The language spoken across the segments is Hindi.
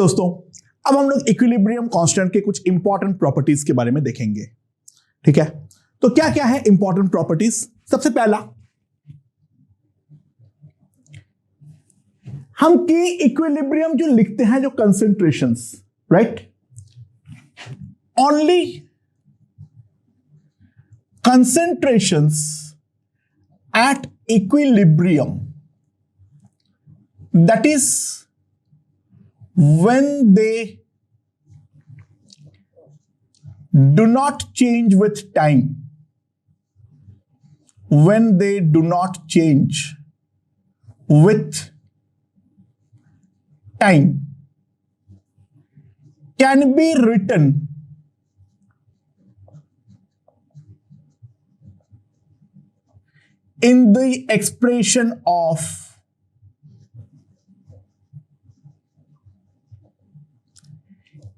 दोस्तों, अब हम लोग इक्विलिब्रियम कांस्टेंट के कुछ इंपॉर्टेंट प्रॉपर्टीज के बारे में देखेंगे। ठीक है, तो क्या क्या है इंपॉर्टेंट प्रॉपर्टीज? सबसे पहला, हम के इक्विलिब्रियम जो लिखते हैं, जो concentrations, right, only concentrations at equilibrium, that is when they do not change with time, when they do not change with time, can be written in the expression of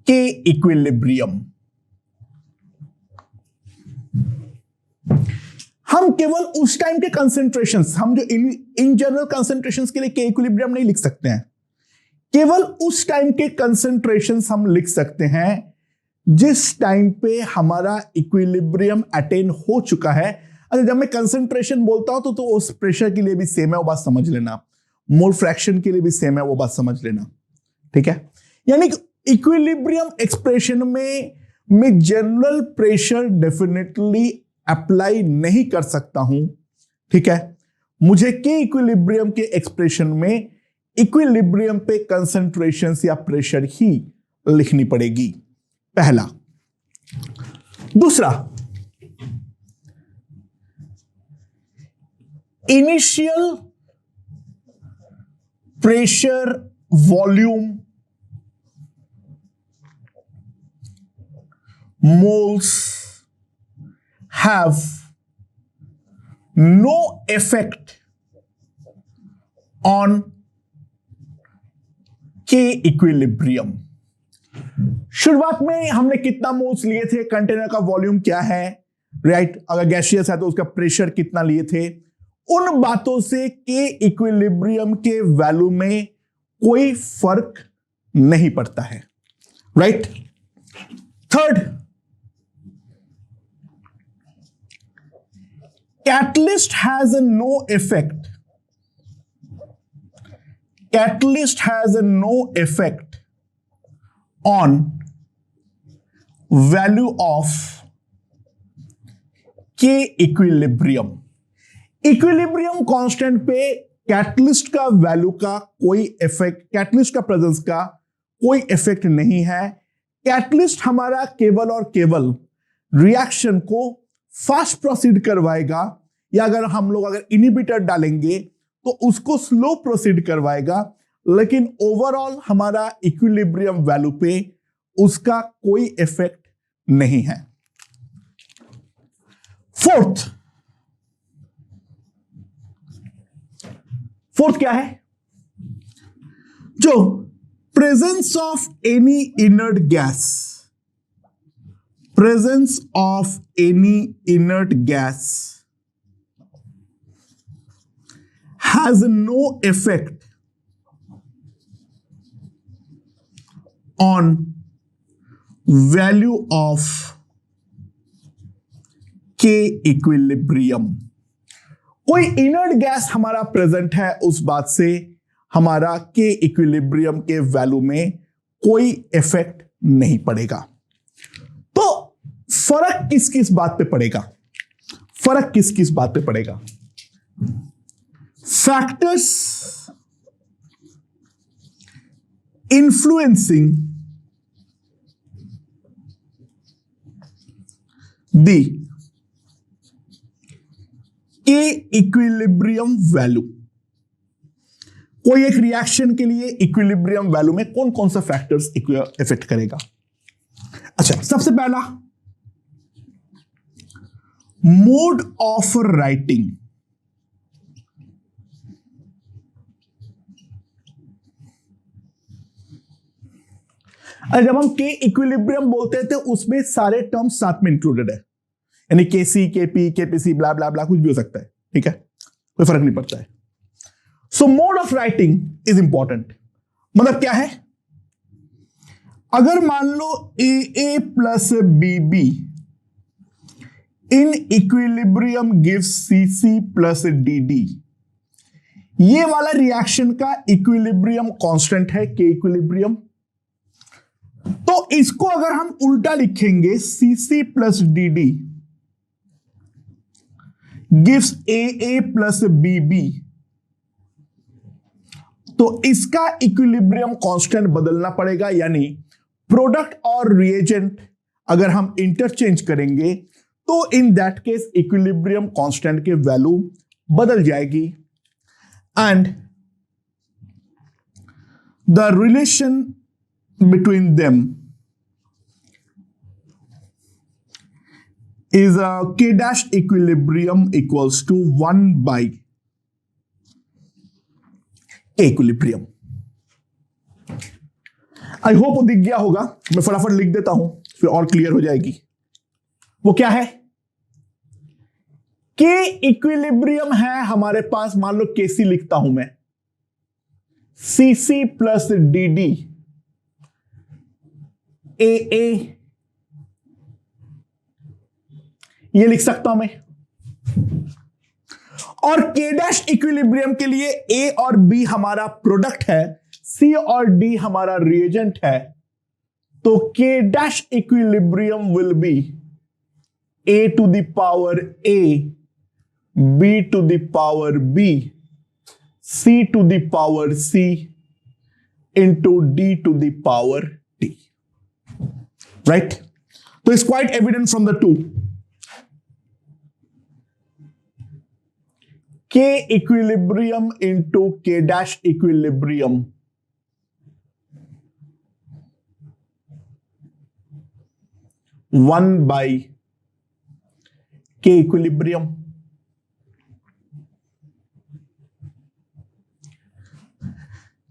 K equilibrium. हम केवल उस टाइम के कंसेंट्रेशंस, हम जो इन जनरल कंसेंट्रेशंस के लिए K इक्विलिब्रियम नहीं लिख सकते हैं, केवल उस टाइम के कंसेंट्रेशंस हम लिख सकते हैं जिस टाइम पे हमारा इक्विलिब्रियम अटेन हो चुका है। अच्छा, जब मैं कंसेंट्रेशन बोलता हूं तो उस प्रेशर के लिए भी सेम है, वो बात समझ लेना। मोल फ्रैक्शन के लिए भी सेम है, वो बात समझ लेना। ठीक है, यानी इक्विलिब्रियम एक्सप्रेशन में जनरल प्रेशर डेफिनेटली अप्लाई नहीं कर सकता हूं। ठीक है, मुझे के इक्विलिब्रियम के एक्सप्रेशन में इक्विलिब्रियम पे कंसेंट्रेशन या प्रेशर ही लिखनी पड़ेगी, पहला। दूसरा, initial pressure volume moles have no effect on K equilibrium. शुरुआत में हमने कितना मोल्स लिए थे, कंटेनर का वॉल्यूम क्या है, राइट, अगर गैसियस है तो उसका प्रेशर कितना लिए थे, उन बातों से के इक्विलिब्रियम के वैल्यू में कोई फर्क नहीं पड़ता है, right. Third, catalyst has a no effect. Catalyst has a no effect on value of K equilibrium. Equilibrium constant पे कैटलिस्ट का वैल्यू का कोई इफेक्ट, कैटलिस्ट का प्रेजेंस का कोई इफेक्ट नहीं है। कैटलिस्ट हमारा केवल और केवल रिएक्शन को फास्ट प्रोसीड करवाएगा, या अगर हम लोग अगर इनहिबिटर डालेंगे तो उसको स्लो प्रोसीड करवाएगा, लेकिन ओवरऑल हमारा इक्विलिब्रियम वैल्यू पे उसका कोई इफेक्ट नहीं है। फोर्थ क्या है? जो presence of any inert gas, presence of any inert gas has no effect on value of K equilibrium. कोई इनर्ट गैस हमारा प्रेजेंट है, उस बात से हमारा K इक्विलिब्रियम के वैल्यू में कोई इफेक्ट नहीं पड़ेगा। तो फर्क किस किस बात पे पड़ेगा? फर्क किस किस बात पे पड़ेगा? फैक्टर्स इन्फ्लुएंसिंग द के इक्विलिब्रियम वैल्यू। कोई एक रिएक्शन के लिए इक्विलिब्रियम वैल्यू में कौन कौन सा फैक्टर्स इफेक्ट करेगा? अच्छा, सबसे पहला, मोड ऑफ राइटिंग। जब हम के इक्विलिब्रियम बोलते हैं तो उसमें सारे टर्म्स साथ में इंक्लूडेड है, यानी के सी, के पी, के पी सी, ब्ला ब्ला ब्ला, कुछ भी हो सकता है। ठीक है, कोई फर्क नहीं पड़ता है। So mode of writing is important. मतलब क्या है? अगर मान लो A plus B B in equilibrium gives C C plus D D, ये वाला रिएक्शन का इक्विलिब्रियम कांस्टेंट है के इक्विलिब्रियम। तो इसको अगर हम उल्टा लिखेंगे C C plus D D gives A plus B B, तो इसका इक्विलिब्रियम कांस्टेंट बदलना पड़ेगा, यानी प्रोडक्ट और रिएजेंट अगर हम इंटरचेंज करेंगे तो in that case equilibrium constant के वैल्यू बदल जाएगी and the relation between them is a k dash equilibrium equals to 1 by k equilibrium। I hope वो दिख गया होगा, मैं फटाफट लिख देता हूं फिर और क्लियर हो जाएगी। वो क्या है? के इक्विलिब्रियम है हमारे पास, मान लो केसी लिखता हूं मैं, C C plus D D A ये लिख सकता हूं मैं। और के डैश इक्विलिब्रियम के लिए ए और बी हमारा प्रोडक्ट है, सी और डी हमारा रिएजेंट है, तो K dash equilibrium will be A to the power A, B to the power B, C to the power C into D to the power T. Right? तो it's quite evident from the two. K equilibrium into K dash equilibrium one by K equilibrium।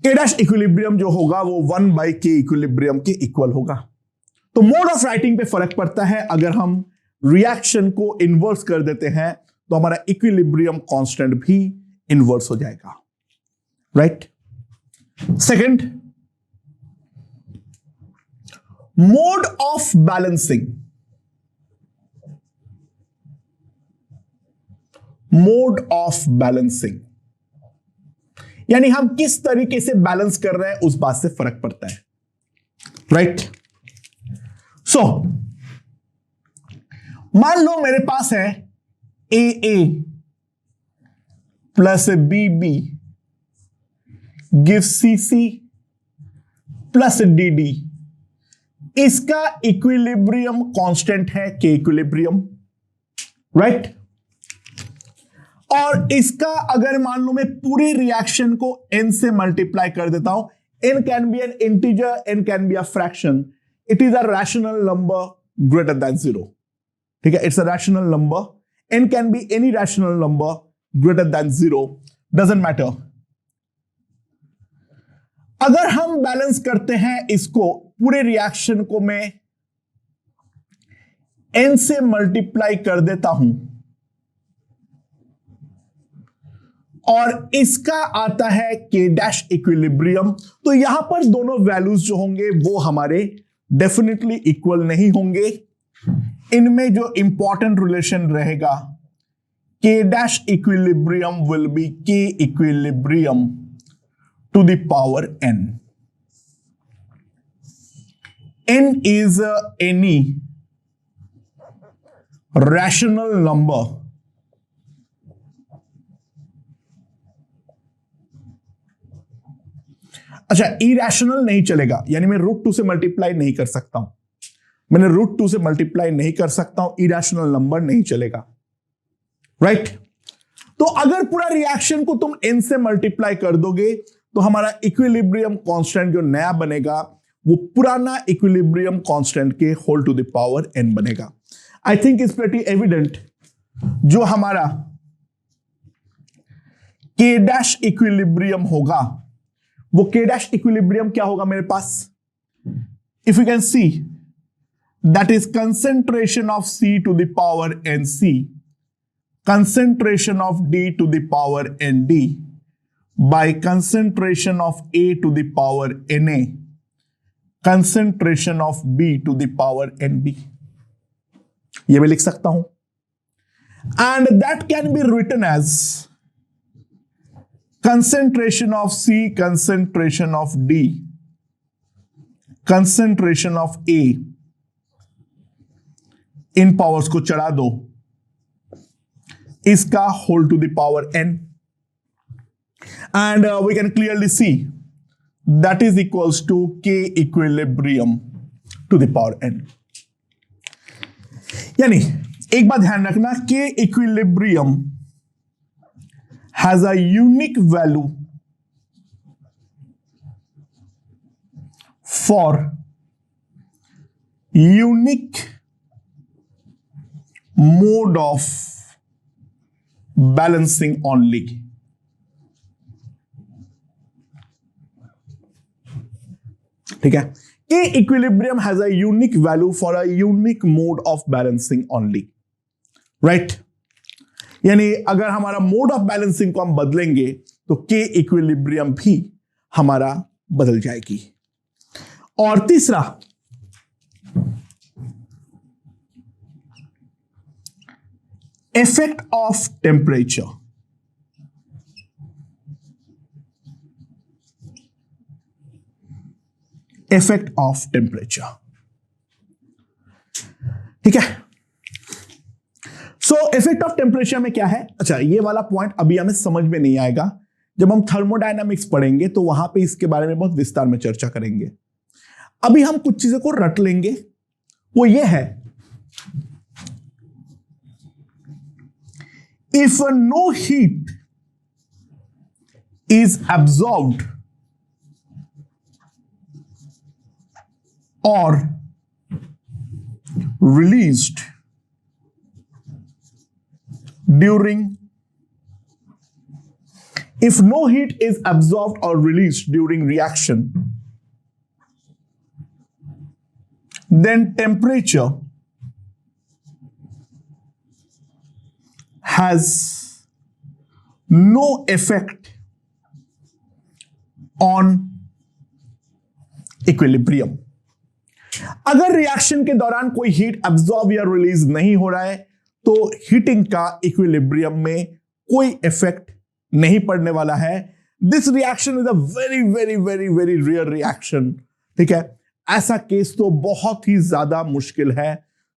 K dash equilibrium जो होगा वो 1 by K equilibrium के इक्वल होगा। तो मोड ऑफ राइटिंग पे फर्क पड़ता है। अगर हम रिएक्शन को इन्वर्स कर देते हैं तो हमारा इक्विलिब्रियम कांस्टेंट भी इन्वर्स हो जाएगा। Right? Second, mode of balancing. Mode of balancing यानी हम किस तरीके से बैलेंस कर रहे हैं उस बात से फर्क पड़ता है। राइट? सो मान लो मेरे पास है A plus B B give C C plus D D, इसका इक्विलिब्रियम कांस्टेंट है के इक्विलिब्रियम। राइट? और इसका अगर मान लो मैं पूरे रिएक्शन को n से मल्टीप्लाई कर देता हूं, n can be N integer, n can be a fraction, it is a rational number greater than 0। ठीक है? It's a rational number, n can be any rational number greater than 0, doesn't matter। अगर हम बैलेंस करते हैं इसको, पूरे रिएक्शन को मैं n से मल्टीप्लाई कर देता हूं और इसका आता है k डैश इक्विलिब्रियम, तो यहां पर दोनों वैल्यूज जो होंगे वो हमारे डेफिनेटली इक्वल नहीं होंगे। इनमें जो इंपॉर्टेंट रिलेशन रहेगा, K dash equilibrium will be K equilibrium to the power n। n is any rational number अच्छा, इरेशनल नहीं चलेगा, यानी मैं √2 से मल्टीप्लाई नहीं कर सकता हूं, मैंने √2 से मल्टीप्लाई नहीं कर सकता हूं, इरेशनल नंबर नहीं चलेगा। राइट? तो अगर पूरा रिएक्शन को तुम n से मल्टीप्लाई कर दोगे तो हमारा इक्विलिब्रियम कांस्टेंट जो नया बनेगा वो पुराना इक्विलिब्रियम कांस्टेंट के whole to the power n बनेगा। I think it's pretty evident. जो हमारा K डैश इक्विलिब्रियम होगा, वो K डैश इक्विलिब्रियम क्या होगा मेरे पास? If you can see, that is concentration of C to the power NC, concentration of D to the power ND by concentration of A to the power NA concentration of B to the power N B, ये मैं लिख सकता हूं। And that can be written as concentration of C, concentration of D, concentration of A, इन पावर्स को चढ़ा दो, इसका whole to the power n, and we can clearly see that is equals to K equilibrium to the power n। यानी एक बात ध्यान रखना, K equilibrium has a unique value for unique mode of balancing only। ठीक है, K equilibrium has a unique value for a unique mode of balancing only, right? यानी अगर हमारा मोड ऑफ बैलेंसिंग को हम बदलेंगे तो के इक्विलिब्रियम भी हमारा बदल जाएगी। और तीसरा, effect of temperature. Effect of temperature, ठीक है। सो इफेक्ट ऑफ टेम्परेचर में क्या है? अच्छा, ये वाला पॉइंट अभी हमें समझ में नहीं आएगा, जब हम थर्मोडायनामिक्स पढ़ेंगे तो वहां पे इसके बारे में बहुत विस्तार में चर्चा करेंगे। अभी हम कुछ चीजों को रट लेंगे, वो ये है, if no heat is absorbed और released if no heat is absorbed or released during reaction, then temperature has no effect on equilibrium। अगर रिएक्शन के दौरान कोई हीट एब्जॉर्ब या रिलीज नहीं हो रहा है तो हीटिंग का इक्विलिब्रियम में कोई इफेक्ट नहीं पड़ने वाला है। This reaction is a very very very very rare reaction, ठीक है। ऐसा केस तो बहुत ही ज्यादा मुश्किल है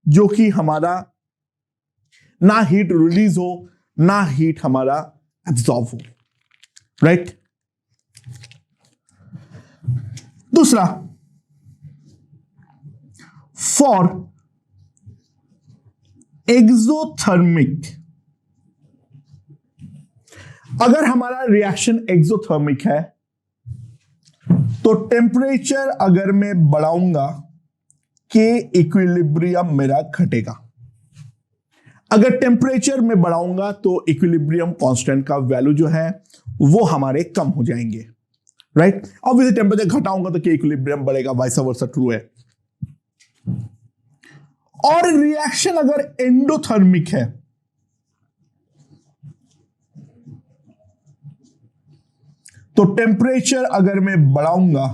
जो कि हमारा ना हीट रिलीज हो ना हीट हमारा एब्जॉर्ब हो, राइट। दूसरा, फॉर एक्सोथर्मिक, अगर हमारा रिएक्शन एक्सोथर्मिक है तो टेम्परेचर अगर मैं बढ़ाऊंगा के इक्विलिब्रियम मेरा घटेगा। अगर टेम्परेचर में बढ़ाऊंगा तो इक्विलिब्रियम कांस्टेंट का वैल्यू जो है वो हमारे कम हो जाएंगे, राइट। ऑब्वियसली टेम्परेचर घटाऊंगा तो के इक्विलिब्रियम बढ़ेगा, वाइस वर्सा ट्रू है। और रिएक्शन अगर एंडोथर्मिक है तो टेम्परेचर अगर मैं बढ़ाऊंगा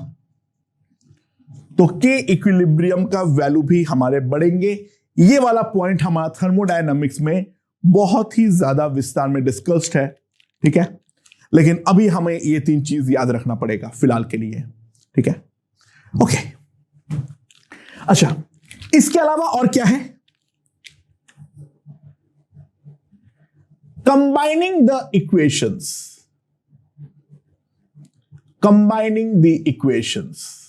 तो के इक्विलिब्रियम का वैल्यू भी हमारे बढ़ेंगे। ये वाला पॉइंट हमारा थर्मोडायनामिक्स में बहुत ही ज्यादा विस्तार में डिस्कस्ड है, ठीक है। लेकिन अभी हमें ये तीन चीज याद रखना पड़ेगा फिलहाल के लिए, ठीक है, ओके। अच्छा, इसके अलावा और क्या है? Combining the equations, combining the equations.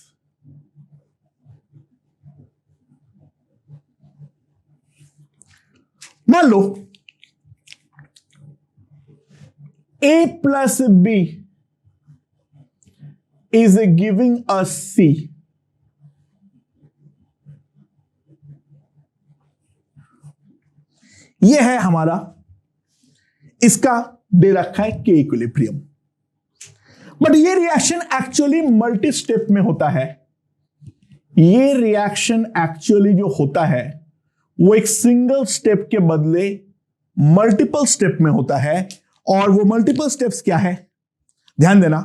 मान लो A plus B is giving us C, यह है हमारा, इसका दे रखा है के इक्विलिब्रियम। बट ये रिएक्शन एक्चुअली मल्टी स्टेप में होता है। ये रिएक्शन एक्चुअली जो होता है वो एक सिंगल स्टेप के बदले मल्टीपल स्टेप में होता है। और वो मल्टीपल स्टेप्स क्या है, ध्यान देना।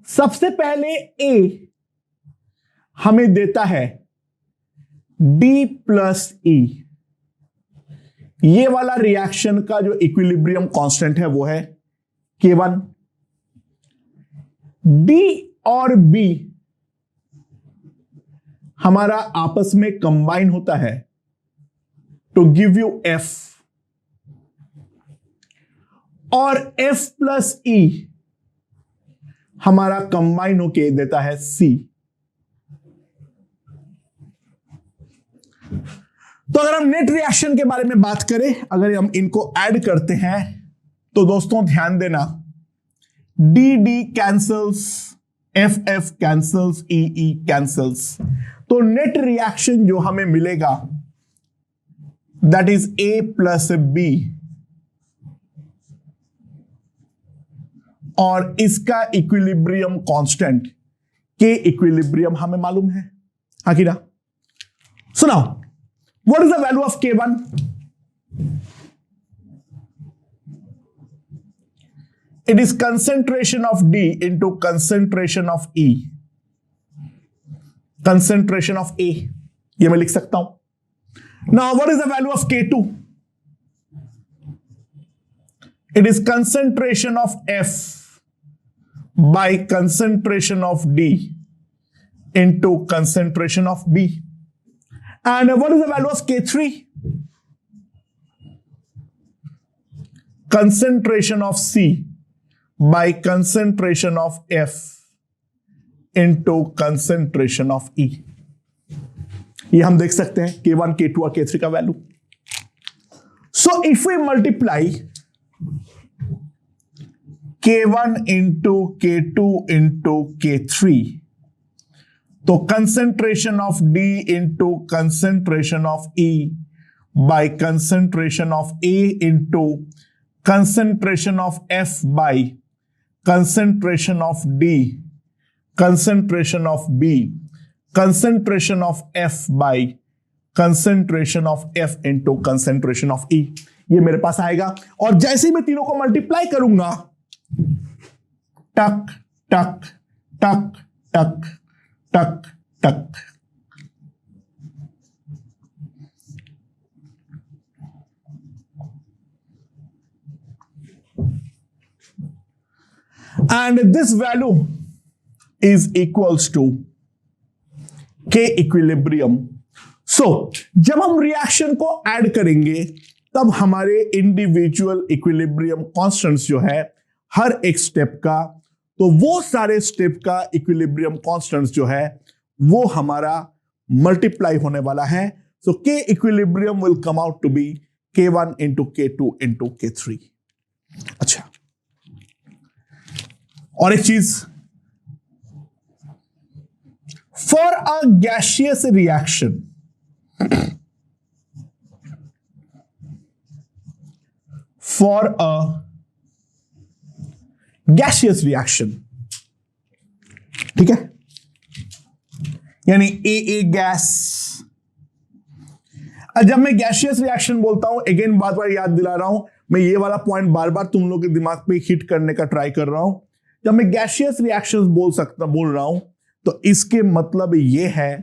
सबसे पहले A हमें देता है D प्लस E। ये वाला रिएक्शन का जो इक्विलिब्रियम कांस्टेंट है वो है K1। D और B हमारा आपस में कंबाइन होता है टू गिव यू F, और F प्लस E हमारा कंबाइन होके देता है C। तो अगर हम नेट रिएक्शन के बारे में बात करें, अगर हम इनको ऐड करते हैं तो दोस्तों ध्यान देना, D D cancels, F F cancels, E E cancels. तो नेट रिएक्शन जो हमें मिलेगा that is A plus B, और इसका इक्विलिब्रियम कांस्टेंट के इक्विलिब्रियम हमें मालूम है, हाँ कि ना? सुनाओ, what is the value of K1? It is concentration of D into concentration of E, concentration of A, ये मैं लिख सकता हूं। Now what is the value of K2? It is concentration of F by concentration of D into concentration of B. And what is the value of K3? Concentration of C by concentration of F into concentration of E. ये हम देख सकते हैं K1, K2 और K3 का value. So if we multiply K1 into K2 into K3, तो concentration of D into concentration of E by concentration of A into concentration of F by concentration of D, concentration of B, concentration of F by concentration of F into concentration of E, ये मेरे पास आएगा। और जैसे ही मैं तीनों को मल्टीप्लाई करूंगा, टक टक टक टक टक टक, and this value is equals to K equilibrium. So जब हम रिएक्शन को ऐड करेंगे तब हमारे इंडिविजुअल इक्विलिब्रियम कांस्टेंट्स जो है हर एक स्टेप का, तो वो सारे स्टेप का इक्विलिब्रियम कांस्टेंट्स जो है वो हमारा मल्टीप्लाई होने वाला है। So K equilibrium will come out to be K1 into K2 into K3। अच्छा, और एक चीज, for a gaseous reaction, for a gaseous reaction, ठीक है, यानी ए गैस। जब मैं गैसियस रिएक्शन बोलता हूं, अगेन बार बार याद दिला रहा हूं, मैं ये वाला पॉइंट बार बार तुम लोग के दिमाग पे हिट करने का ट्राई कर रहा हूं। जब मैं गैसियस रिएक्शंस बोल रहा हूं तो इसके मतलब ये है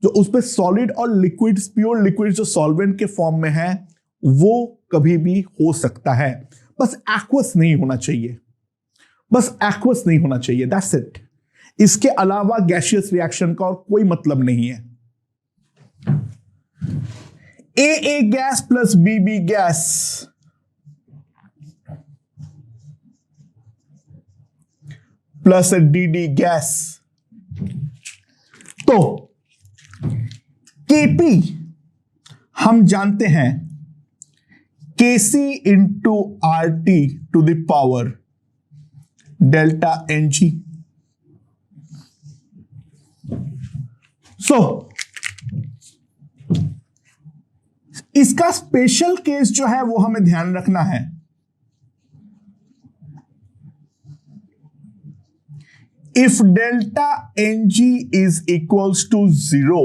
जो उस पे सॉलिड और लिक्विड, प्योर लिक्विड जो सॉल्वेंट के फॉर्म में है वो कभी भी हो सकता है, बस एक्वस नहीं होना चाहिए, बस एक्वस नहीं होना चाहिए, दैट्स इट। इसके अलावा गैसियस रिएक्शन का और कोई मतलब नहीं है। A gas plus B gas plus D gas, तो केपी हम जानते हैं KC into R T to the power delta N G. So इसका स्पेशल केस जो है वो हमें ध्यान रखना है। If delta Ng is equals to 0,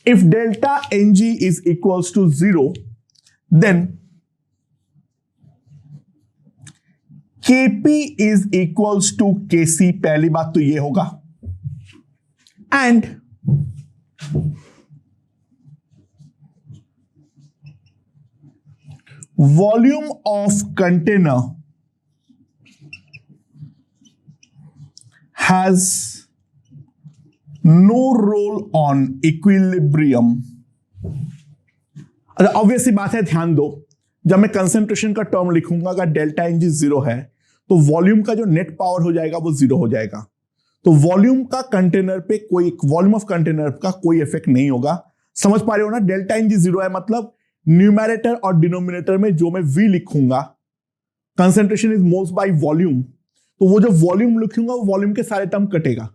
if delta Ng is equals to 0, then Kp is equals to Kc। पहली बात तो ये होगा, and volume of container has no role on equilibrium. अच्छा, ऑब्वियसली बात है, ध्यान दो, जब मैं कंसेंट्रेशन का टर्म लिखूंगा अगर डेल्टा एन जी 0 है तो वॉल्यूम का जो नेट पावर हो जाएगा वो 0 हो जाएगा। तो वॉल्यूम का कंटेनर पे कोई, वॉल्यूम ऑफ कंटेनर का कोई इफेक्ट नहीं होगा। समझ पा रहे हो ना? डेल्टा एन जी 0 है मतलब न्यूमैरेटर और डिनोमिनेटर में जो मैं V लिखूंगा, concentration is moles by volume, तो वो जो वॉल्यूम लिखूंगा वो वॉल्यूम के सारे टर्म कटेगा।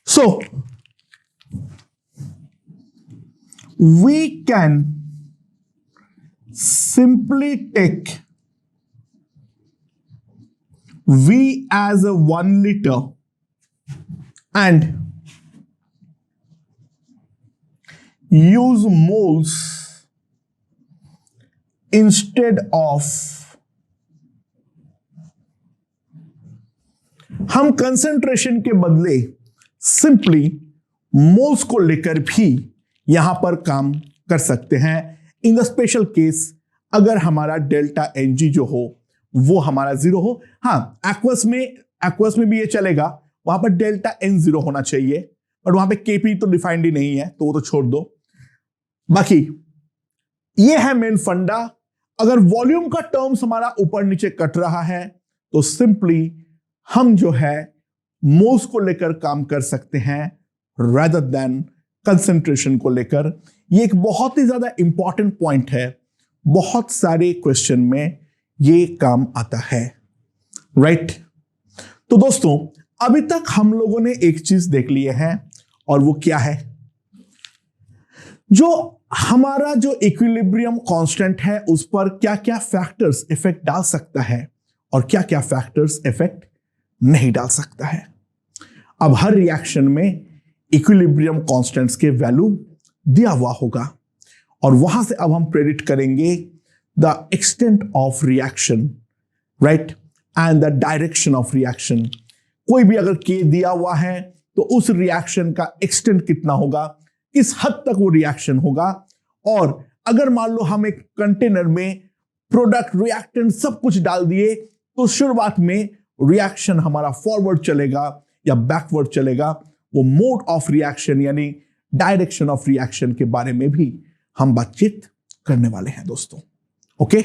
So we can simply take V as a 1 liter and use moles instead of, हम कंसेंट्रेशन के बदले सिंपली मोल्स को लेकर भी यहां पर काम कर सकते हैं। इन द स्पेशल केस अगर हमारा डेल्टा एन जी जो हो वो हमारा 0 हो। हाँ, एक्वस में भी ये चलेगा, वहां पर डेल्टा एन 0 होना चाहिए, बट वहां पे केपी तो डिफाइंड ही नहीं है तो वो तो छोड़ दो। बाकी ये है मेन फंडा। अगर वॉल्यूम का टर्म्स हमारा ऊपर नीचे कट रहा है तो सिंपली हम जो है मोल्स को लेकर काम कर सकते हैं rather देन कंसेंट्रेशन को लेकर। ये एक बहुत ही ज्यादा इंपॉर्टेंट पॉइंट है, बहुत सारे क्वेश्चन में ये काम आता है, राइट? तो दोस्तों, अभी तक हम लोगों ने एक चीज देख लिए है, और वो क्या है, जो हमारा जो इक्विलिब्रियम कांस्टेंट है उस पर क्या क्या फैक्टर्स इफेक्ट डाल सकता है और क्या क्या फैक्टर्स इफेक्ट नहीं डाल सकता है। अब हर रिएक्शन में इक्विलिब्रियम कांस्टेंट्स के वैल्यू दिया हुआ होगा, और वहां से अब हम प्रेडिक्ट करेंगे the extent of reaction, right, and the direction of reaction. कोई भी अगर के दिया हुआ है तो उस रिएक्शन का एक्सटेंट कितना होगा, किस हद तक वो रिएक्शन होगा। और अगर मान लो हम एक कंटेनर में प्रोडक्ट, रिएक्टेंट सब कुछ डाल दिए तो शुरुआत में रिएक्शन हमारा फॉरवर्ड चलेगा या बैकवर्ड चलेगा, वो मोड ऑफ रिएक्शन यानी डायरेक्शन ऑफ रिएक्शन के बारे में भी हम बातचीत करने वाले हैं दोस्तों। ओके।